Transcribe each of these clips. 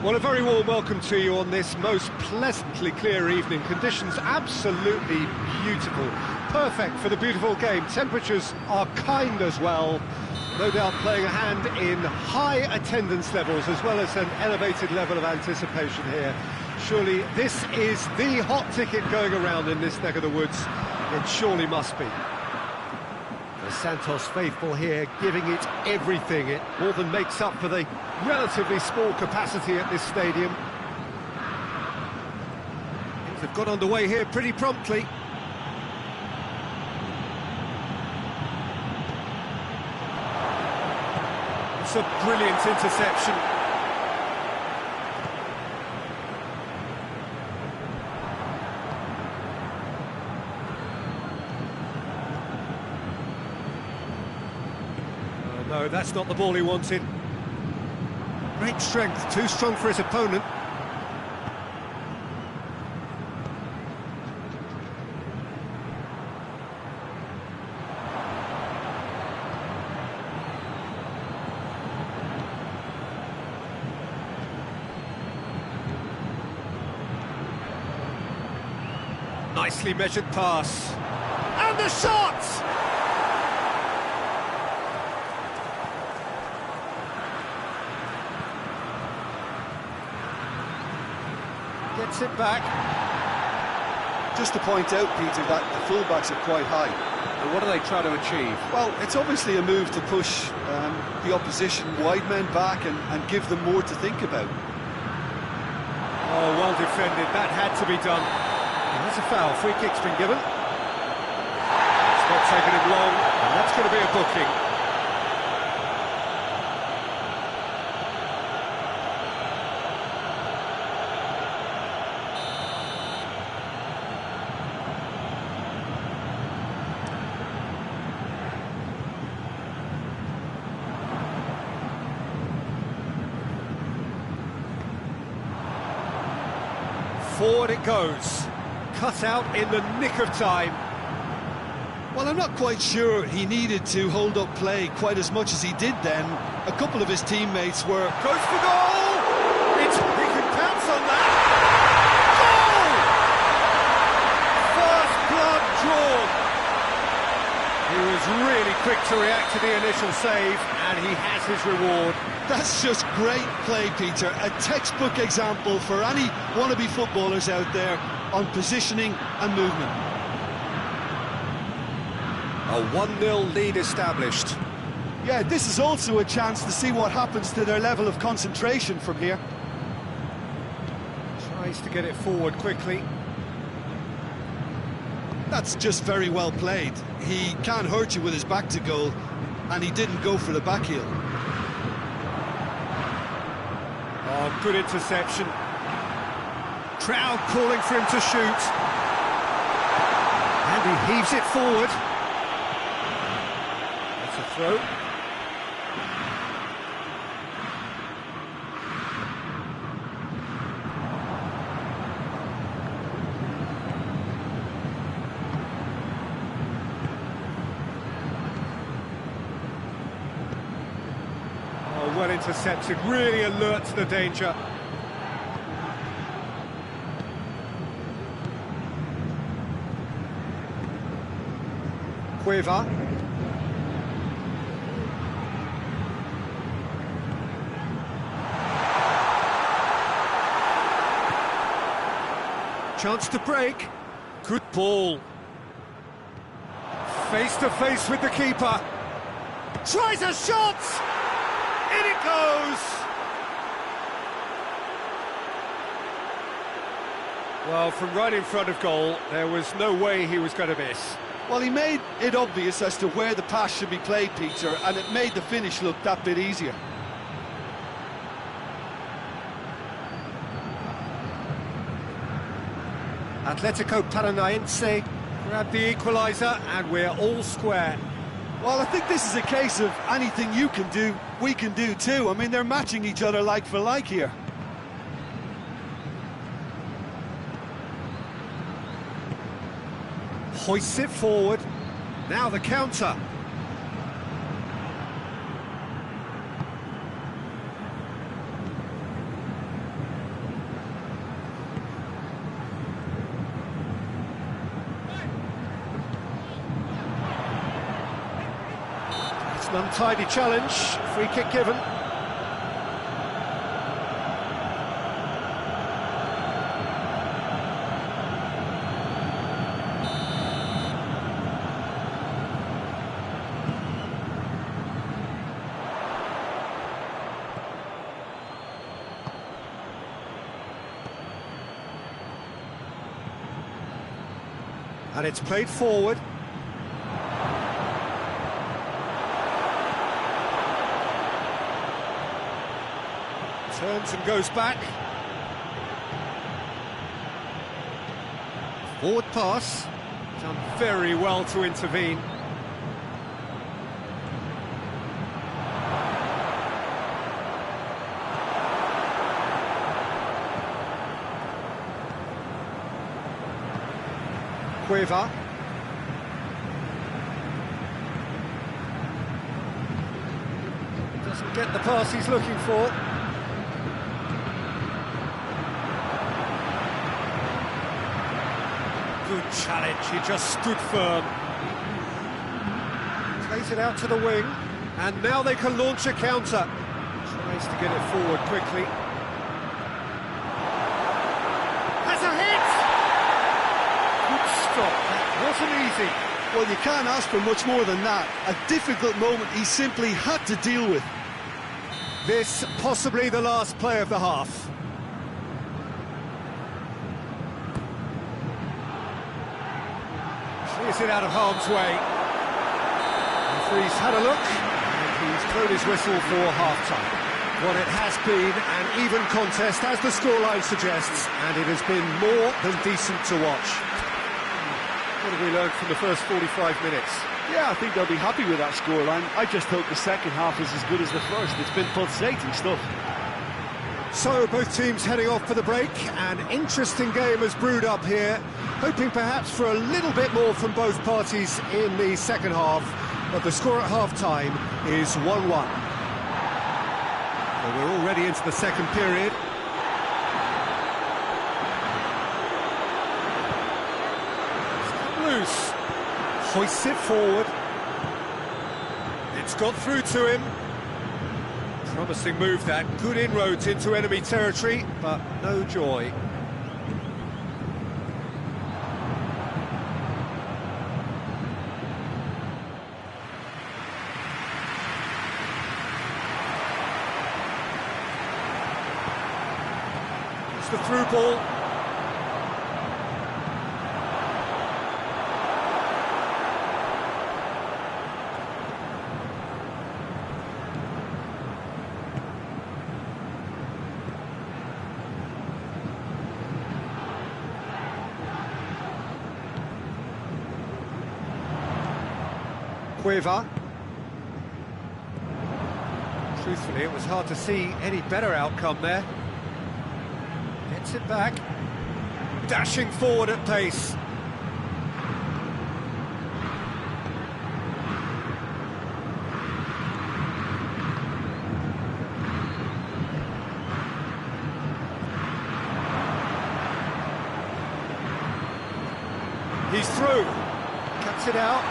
Well, a very warm welcome to you on this most pleasantly clear evening. Conditions absolutely beautiful. Perfect for the beautiful game. Temperatures are kind as well. No doubt playing a hand in high attendance levels as well as an elevated level of anticipation here. Surely this is the hot ticket going around in this neck of the woods. It surely must be. The Santos faithful here giving it everything. It more than makes up for the relatively small capacity at this stadium. Things have got underway here pretty promptly. It's a brilliant interception. No, that's not the ball he wanted. Great strength, too strong for his opponent. Nicely measured pass. And the shot! Gets it back. Just to point out, Peter, that the fullbacks are quite high. And what are they trying to achieve? Well, it's obviously a move to push the opposition wide men back and give them more to think about. Oh, well defended. That had to be done. And that's a foul. Free kick's been given. It's not taken him long, and that's going to be a booking. Forward it goes, cut out in the nick of time. Well, I'm not quite sure he needed to hold up play quite as much as he did then. A couple of his teammates were... Goes for goal! He can pounce on that! Goal! First blood drawn. He was really quick to react to the initial save, and he has his reward. That's just great play, Peter. A textbook example for any wannabe footballers out there on positioning and movement. A 1-0 lead established. Yeah, this is also a chance to see what happens to their level of concentration from here. Tries to get it forward quickly. That's just very well played. He can't hurt you with his back to goal, and he didn't go for the back heel. Oh, good interception. Crowd calling for him to shoot. And he heaves it forward. That's a throw. Well intercepted, really alert to the danger. Cueva. Chance to break. Good ball. Face to face with the keeper. Tries a shot! In it goes! Well, from right in front of goal, there was no way he was going to miss. Well, he made it obvious as to where the pass should be played, Peter, and it made the finish look that bit easier. Atletico Paranaense grabbed the equaliser, and we're all square. Well, I think this is a case of anything you can do, we can do too. I mean, they're matching each other like for like here. Hoists it forward. Now the counter. It's an untidy challenge, free kick given. And it's played forward. Turns and goes back. Forward pass. Done very well to intervene. Cueva. Doesn't get the pass he's looking for. Good challenge, he just stood firm. Plays it out to the wing, and now they can launch a counter. Tries to get it forward quickly. Has a hit! Good stop, that wasn't easy. Well, you can't ask for much more than that. A difficult moment he simply had to deal with. This possibly the last play of the half. Clears it out of harm's way. The referee's had a look, and he's blown his whistle for half-time. Well, it has been an even contest, as the scoreline suggests, and it has been more than decent to watch. What have we learned from the first 45 minutes? Yeah, I think they'll be happy with that scoreline. I just hope the second half is as good as the first. It's been pulsating stuff. So, both teams heading off for the break. An interesting game has brewed up here, hoping perhaps for a little bit more from both parties in the second half, but the score at half-time is 1-1. Well, we're already into the second period. Loose, hoists it forward. It's got through to him. Promising move that, good inroads into enemy territory, but no joy. It's the through ball. Cueva. Truthfully, it was hard to see any better outcome there. Gets it back. Dashing forward at pace. He's through. Cuts it out.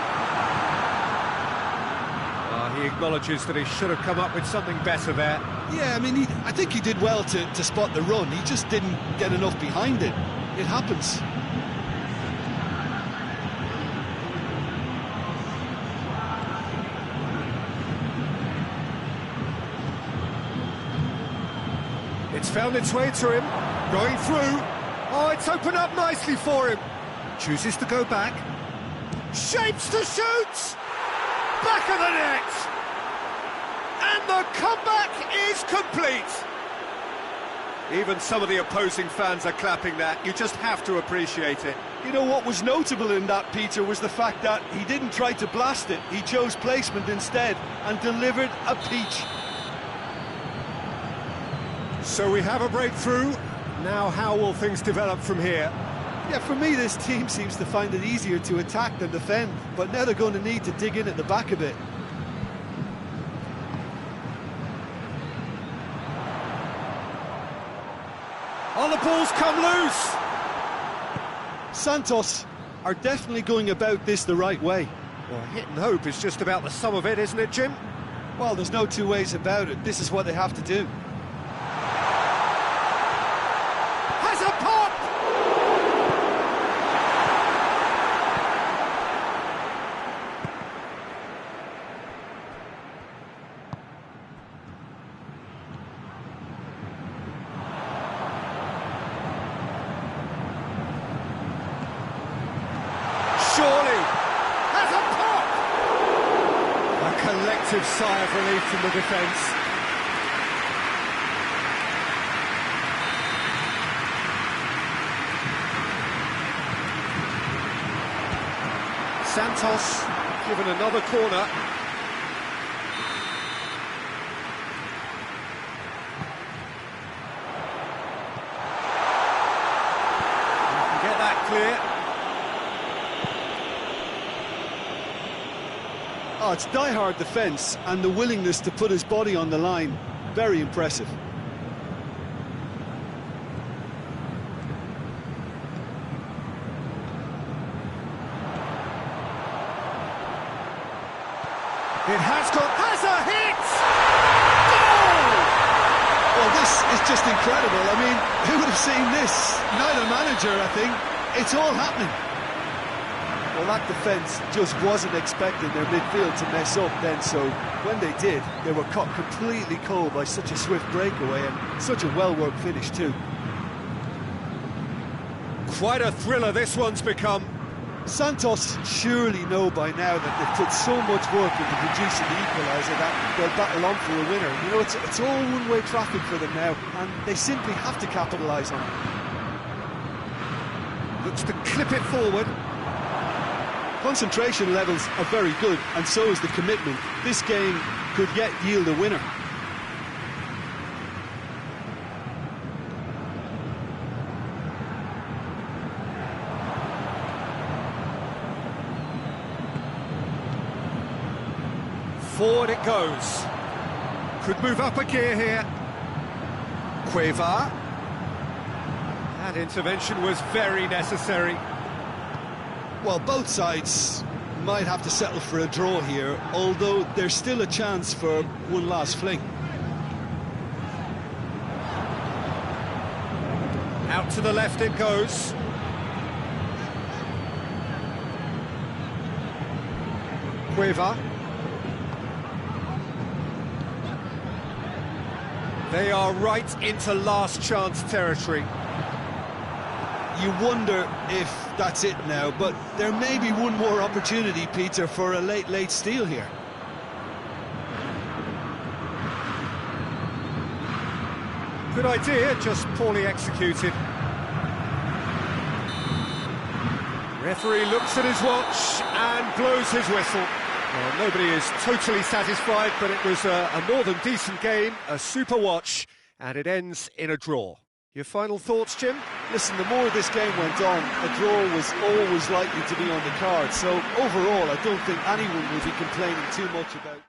He acknowledges that he should have come up with something better there. Yeah, I mean, I think he did well to spot the run. He just didn't get enough behind it. It happens. It's found its way to him. Going through. Oh, it's opened up nicely for him. Chooses to go back. Shapes to shoot! Back of the net! And the comeback is complete! Even some of the opposing fans are clapping that. You just have to appreciate it. You know, what was notable in that, Peter, was the fact that he didn't try to blast it. He chose placement instead and delivered a peach. So we have a breakthrough. Now how will things develop from here? Yeah, for me, this team seems to find it easier to attack than defend, but now they're going to need to dig in at the back a bit. Oh, the ball's come loose! Santos are definitely going about this the right way. Well, hit and hope is just about the sum of it, isn't it, Jim? Well, there's no two ways about it. This is what they have to do. Has a pop! Surely has a pop! A collective sigh of relief from the defence. Santos given another corner. You can get that clear. Oh, it's die-hard defence and the willingness to put his body on the line. Very impressive. It has a hit! Goal! Well, this is just incredible. I mean, who would have seen this? Neither manager, I think. It's all happening. Well, that defence just wasn't expecting their midfield to mess up then, so when they did, they were caught completely cold by such a swift breakaway and such a well-worked finish too. Quite a thriller this one's become. Santos surely know by now that they've put so much work into producing the equaliser that they'll battle on for a winner. You know, it's all one-way traffic for them now, and they simply have to capitalise on it. Looks to clip it forward. Concentration levels are very good, and so is the commitment. This game could yet yield a winner. Forward it goes. Could move up a gear here. Cueva. That intervention was very necessary. Well, both sides might have to settle for a draw here, although there's still a chance for one last fling. Out to the left it goes. Cueva. They are right into last chance territory. You wonder if that's it now, but there may be one more opportunity, Peter, for a late steal here. Good idea, just poorly executed. Referee looks at his watch and blows his whistle. Well, nobody is totally satisfied, but it was a more than decent game, a super watch, and it ends in a draw. Your final thoughts, Jim? Listen, the more this game went on, a draw was always likely to be on the card, so overall I don't think anyone will be complaining too much about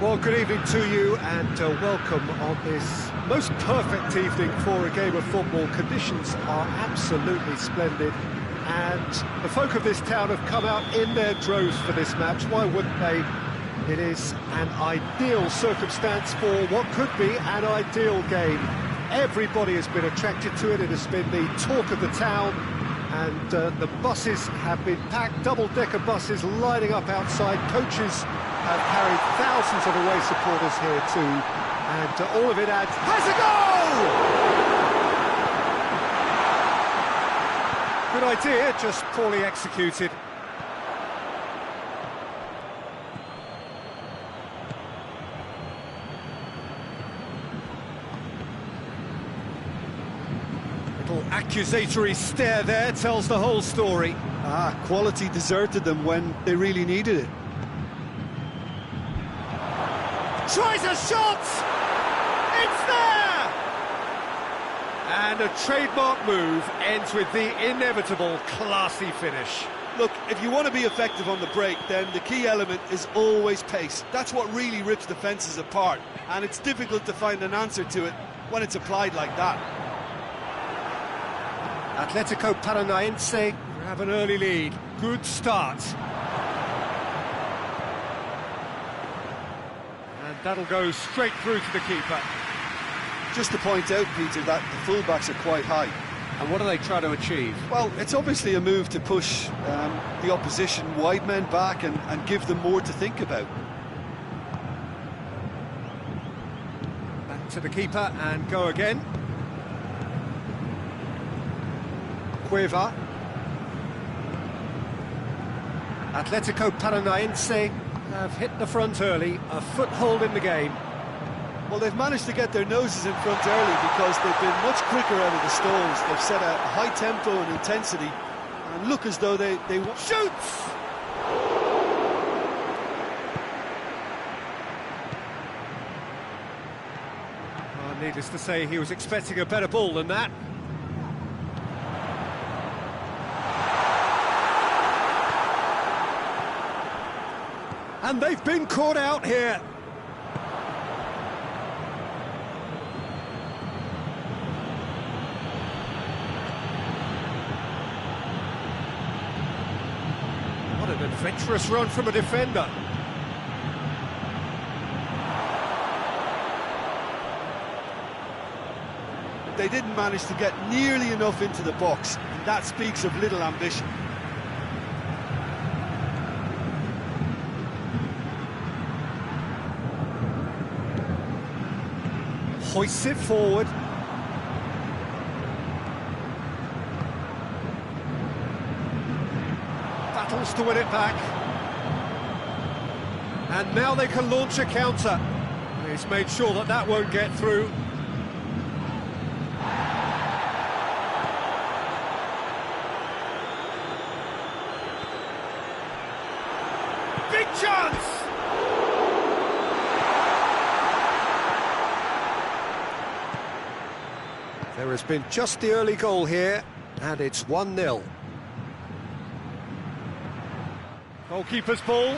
Well, good evening to you and welcome on this most perfect evening for a game of football. Conditions are absolutely splendid and the folk of this town have come out in their droves for this match. Why wouldn't they? It is an ideal circumstance for what could be an ideal game. Everybody has been attracted to it. It has been the talk of the town, and the buses have been packed, double-decker buses lining up outside. Coaches have carried thousands of away supporters here too, and all of it adds... Has a goal! Good idea, just poorly executed. Little accusatory stare there tells the whole story. Quality deserted them when they really needed it. Tries a shot! It's there! And a trademark move ends with the inevitable classy finish. Look, if you want to be effective on the break, then the key element is always pace. That's what really rips defences apart, and it's difficult to find an answer to it when it's applied like that. Atletico Paranaense have an early lead. Good start. And that'll go straight through to the keeper. Just to point out, Peter, that the fullbacks are quite high. And what do they try to achieve? Well, it's obviously a move to push the opposition wide men back and give them more to think about. Back to the keeper and go again. Cueva. Atletico Paranaense have hit the front early, a foothold in the game. Well, they've managed to get their noses in front early because they've been much quicker out of the stalls. They've set a high tempo and intensity and look as though they shoots! Well, needless to say, he was expecting a better ball than that. And they've been caught out here. What an adventurous run from a defender. They didn't manage to get nearly enough into the box, and that speaks of little ambition. Hoists it forward. Battles to win it back. And now they can launch a counter. He's made sure that that won't get through. Big chance! There has been just the early goal here, and it's 1-0. Goalkeeper's ball.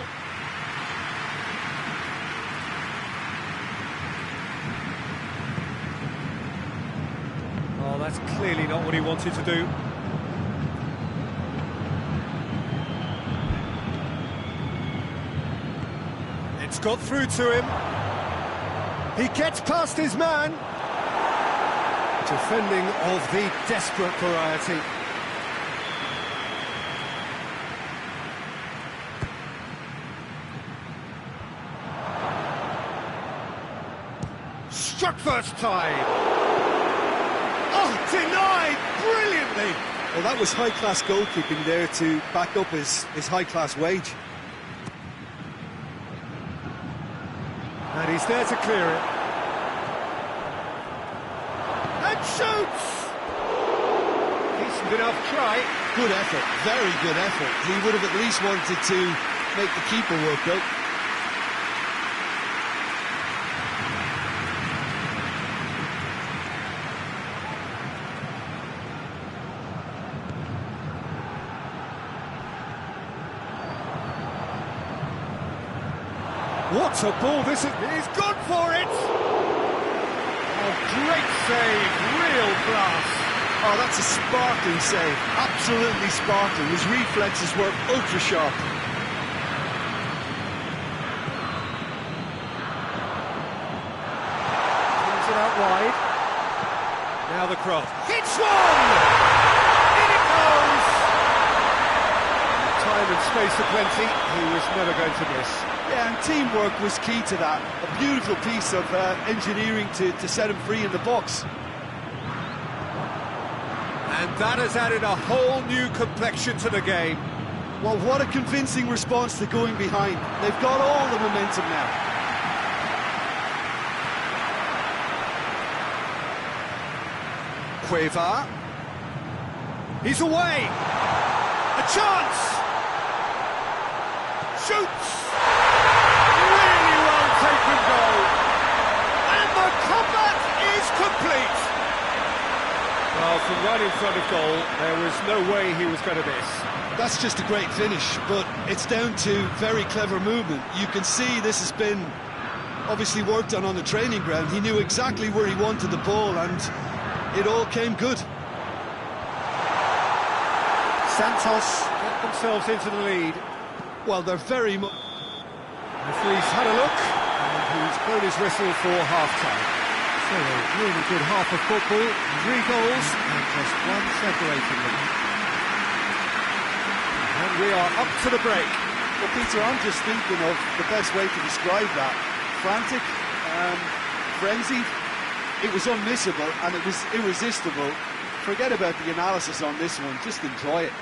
Oh, that's clearly not what he wanted to do. It's got through to him. He gets past his man. Defending of the desperate variety. Struck first time. Oh, denied brilliantly. Well, that was high-class goalkeeping there to back up his high-class wage. And he's there to clear it. And shoots! Decent enough try. Good effort, very good effort. He would have at least wanted to make the keeper work though. What a ball this is! He's gone for it! Oh, great save, real class. Oh, that's a sparkling save, absolutely sparkling. His reflexes were ultra sharp. Brings it out wide. Now the cross. Hits one! In it goes! Time and space aplenty, he was never going to miss. Yeah, and teamwork was key to that. A beautiful piece of engineering to set him free in the box. And that has added a whole new complexion to the game. Well, what a convincing response to going behind. They've got all the momentum now. Cueva. He's away! A chance! Shoots! Really well taken goal! And the comeback is complete! Well, from right in front of goal, there was no way he was going to miss. That's just a great finish, but it's down to very clever movement. You can see this has been obviously worked on the training ground. He knew exactly where he wanted the ball, and it all came good. Santos get themselves into the lead. Well, they're very much... Referee's had a look, and he's blown his whistle for half-time. So a really good half of football, 3 goals, and just one separating them. And we are up to the break. Well, Peter, I'm just thinking of the best way to describe that. Frantic, frenzied. It was unmissable, and it was irresistible. Forget about the analysis on this one, just enjoy it.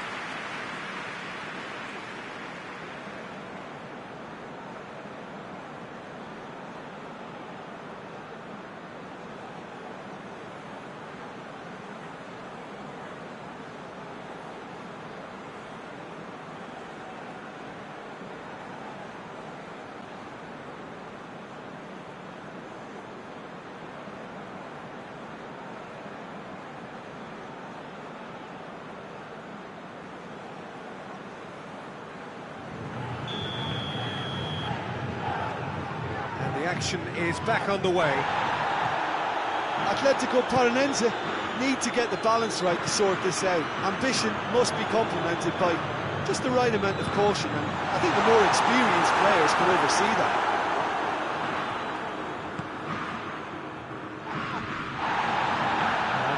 The action is back on the way. Atletico Paranense need to get the balance right to sort this out. Ambition must be complemented by just the right amount of caution, and I think the more experienced players can oversee that.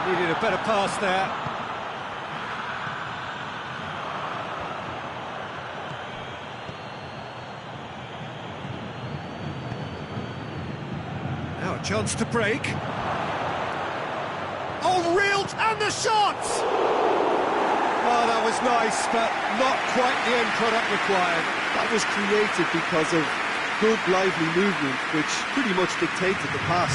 Needed a better pass there. Now a chance to break. Oh, reeled, and the shot! Oh, that was nice, but not quite the end product required. That was created because of good, lively movement, which pretty much dictated the pass.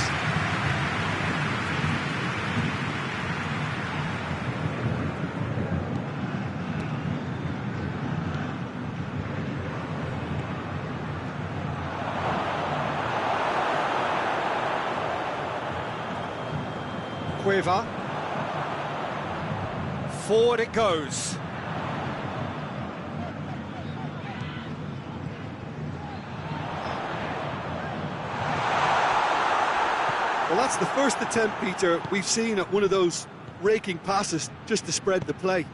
Cueva. Forward it goes. Well, that's the first attempt, Peter, we've seen at one of those raking passes just to spread the play.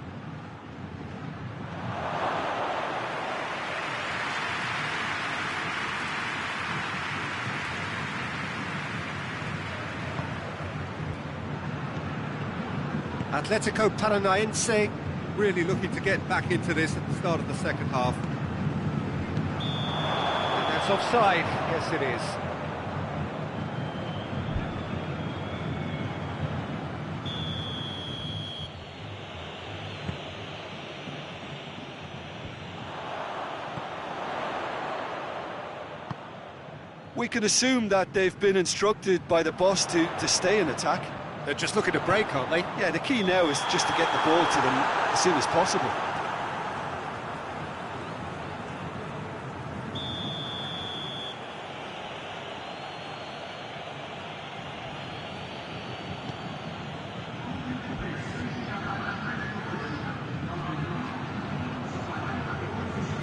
Atletico Paranaense really looking to get back into this at the start of the second half. And that's offside. Yes, it is. We can assume that they've been instructed by the boss to stay in attack. They're just looking to break, aren't they? Yeah, the key now is just to get the ball to them as soon as possible.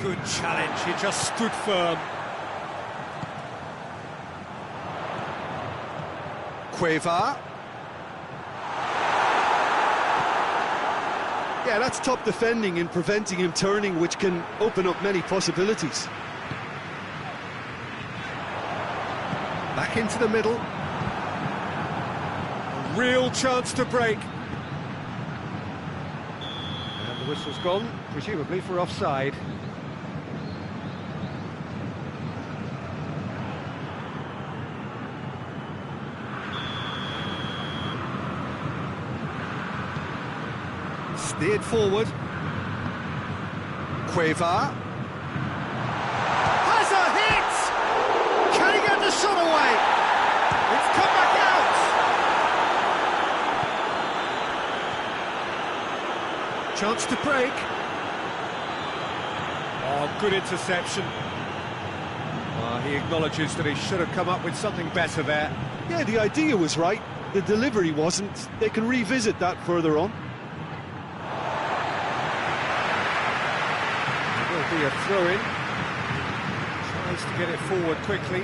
Good challenge, he just stood firm. Cueva. Yeah, that's top defending and preventing him turning, which can open up many possibilities. Back into the middle. A real chance to break. And the whistle's gone, presumably for offside. Steered forward. Cueva. Has a hit! Can he get the shot away? It's come back out! Chance to break. Oh, good interception. He acknowledges that he should have come up with something better there. Yeah, the idea was right. The delivery wasn't. They can revisit that further on. Be a throw-in. Tries to get it forward quickly.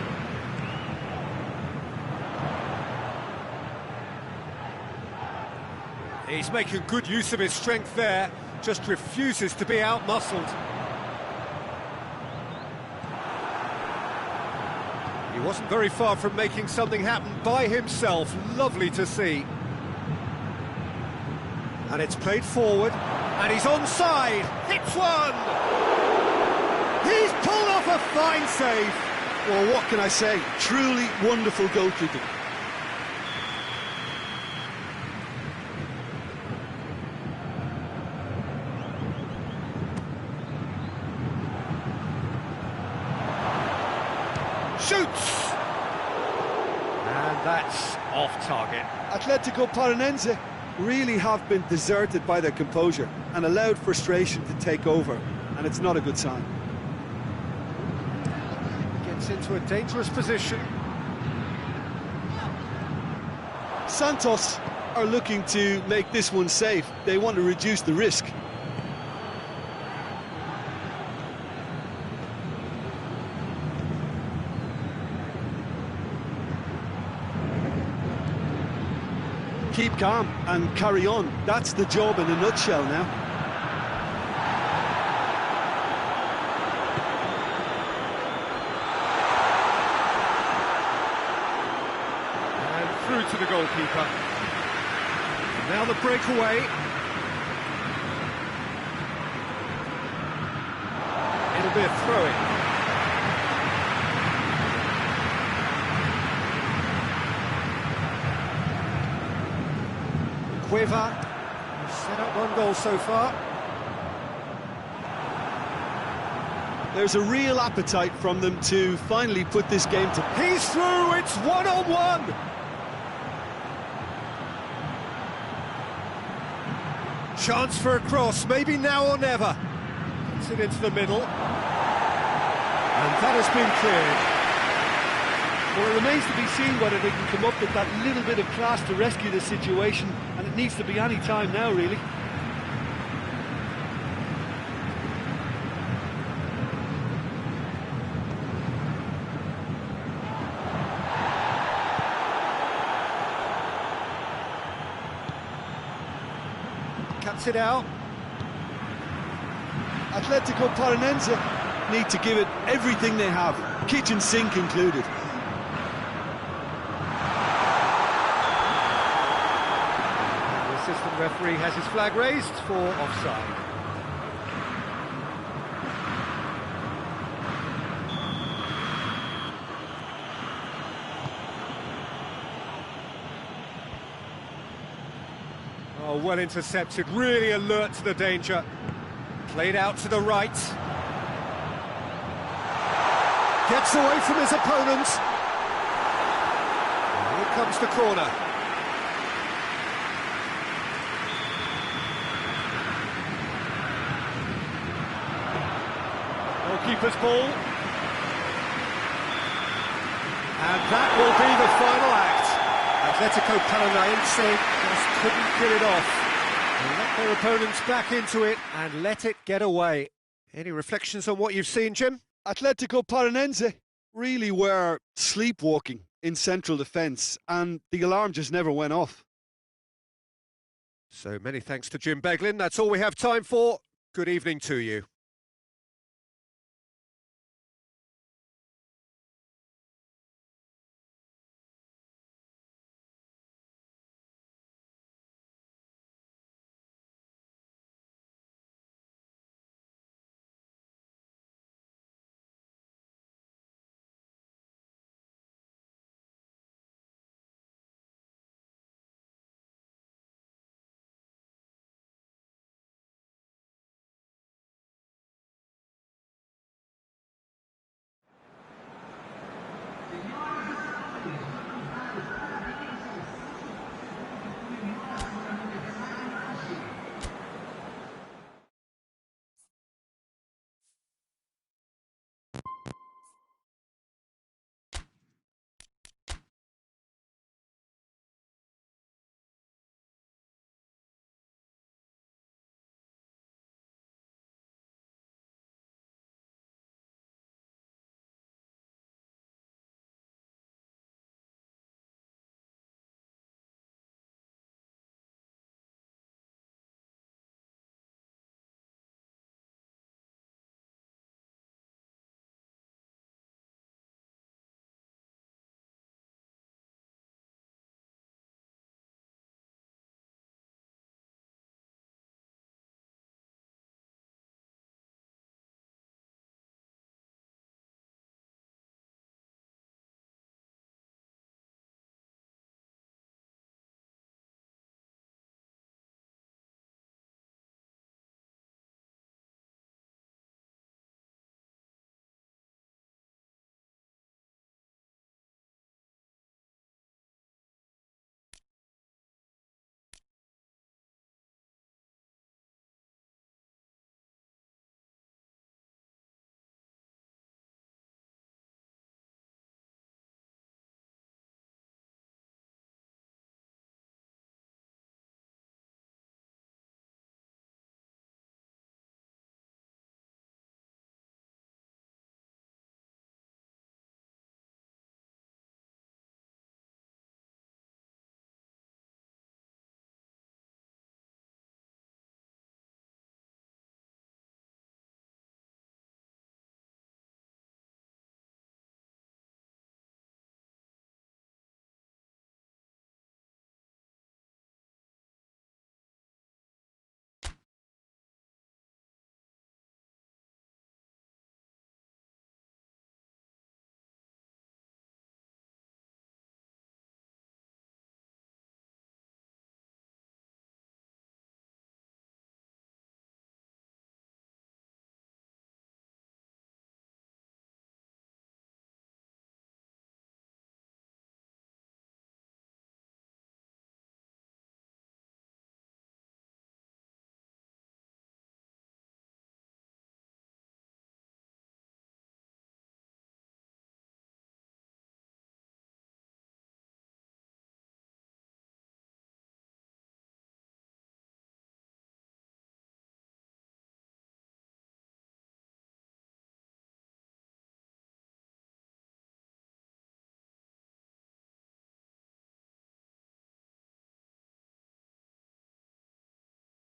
He's making good use of his strength there, just refuses to be out-muscled. He wasn't very far from making something happen by himself. Lovely to see. And it's played forward, and he's onside. Hits one! He's pulled off a fine save. Well, what can I say? Truly wonderful goalkeeping. Shoots! And that's off target. Atletico Paranaense really have been deserted by their composure and allowed frustration to take over, and it's not a good sign. Into a dangerous position. Santos are looking to make this one safe. They want to reduce the risk. Keep calm and carry on. That's the job in a nutshell now. Through to the goalkeeper. Now the breakaway. It'll be a throw-in. Cueva has set up one goal so far. There's a real appetite from them to finally put this game to... He's through, it's one-on-one! Chance for a cross, maybe now or never. Gets it into the middle. And that has been cleared. Well, it remains to be seen whether they can come up with that little bit of class to rescue the situation, and it needs to be any time now, really. Cuts it out. Atletico Paranaense need to give it everything they have, kitchen sink included. The assistant referee has his flag raised for offside. Oh, well intercepted, really alert to the danger. Played out to the right. Gets away from his opponent. And here comes the corner. Goalkeeper's ball. And that will be the final act. Atletico Paranaense just couldn't get it off. They let their opponents back into it and let it get away. Any reflections on what you've seen, Jim? Atletico Paranaense really were sleepwalking in central defence, and the alarm just never went off. So many thanks to Jim Beglin. That's all we have time for. Good evening to you.